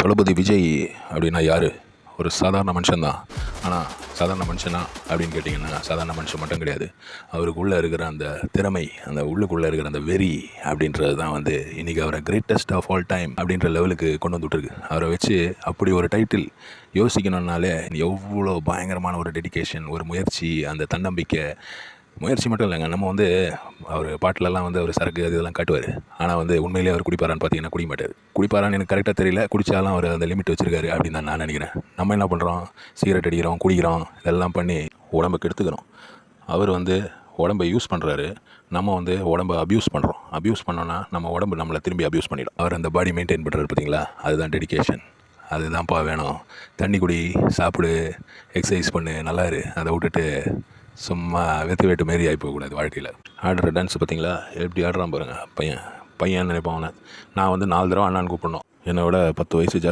தளபதி விஜய் அப்படின்னா யார்? ஒரு சாதாரண மனுஷன்தான். ஆனால் சாதாரண மனுஷனா அப்படின்னு கேட்டிங்கன்னா சாதாரண மனுஷன் மட்டும் கிடையாது. அவருக்குள்ளே இருக்கிற அந்த திறமை, அந்த உள்ளுக்குள்ளே இருக்கிற அந்த வெறி அப்படின்றது தான் வந்து இன்றைக்கி அவரை கிரேட்டஸ்ட் ஆஃப் ஆல் டைம் அப்படின்ற லெவலுக்கு கொண்டு வந்துட்டுருக்கு. அவரை வச்சு அப்படி ஒரு டைட்டில் யோசிக்கணுன்னாலே எவ்வளோ பயங்கரமான ஒரு டெடிகேஷன், ஒரு முயற்சி, அந்த தன்னம்பிக்கை. முயற்சி மட்டும் இல்லைங்க, நம்ம வந்து அவர் பாட்டிலெல்லாம் வந்து அவர் சரக்கு அது இதெல்லாம் காட்டுவார். ஆனால் வந்து உண்மையிலேயே அவர் குடிப்பாரான்னு பார்த்தீங்கன்னா குடிக்க மாட்டார். குடிப்பாரான்னு எனக்கு கரெக்டாக தெரியல. குடித்தாலும் அவர் அந்த லிமிட் வச்சுருக்காரு அப்படின்னு தான் நான் நினைக்கிறேன். நம்ம என்ன பண்ணுறோம்? சிகரெட் அடிக்கிறோம், குடிக்கிறோம், இதெல்லாம் பண்ணி உடம்புக்கு எடுத்துக்கிறோம். அவர் வந்து உடம்பை யூஸ் பண்ணுறாரு, நம்ம வந்து உடம்பை அப்யூஸ் பண்ணுறோம். அப்யூஸ் பண்ணோன்னா நம்ம உடம்பு நம்மளை திரும்பி அப்யூஸ் பண்ணிடும். அவர் அந்த பாடி மெயின்டைன் பண்ணுறாரு பார்த்தீங்களா, அதுதான் டெடிகேஷன். அதுதான்ப்பா வேணும். தண்ணி குடி, சாப்பிடு, எக்ஸசைஸ் பண்ணு, நல்லாரு. அதை விட்டுட்டு சும்மா வெத்து வேட்டு மாரி ஆகி போகக்கூடாது வாழ்க்கையில். ஆடுற டான்ஸ் பார்த்தீங்களா, எப்படி ஆடுறான் பாருங்கள். பையன் நினைப்பான் அவனை. நான் வந்து 4 தடவை அண்ணான்னு கூப்பிடணும். என்னை விட 10 வயசு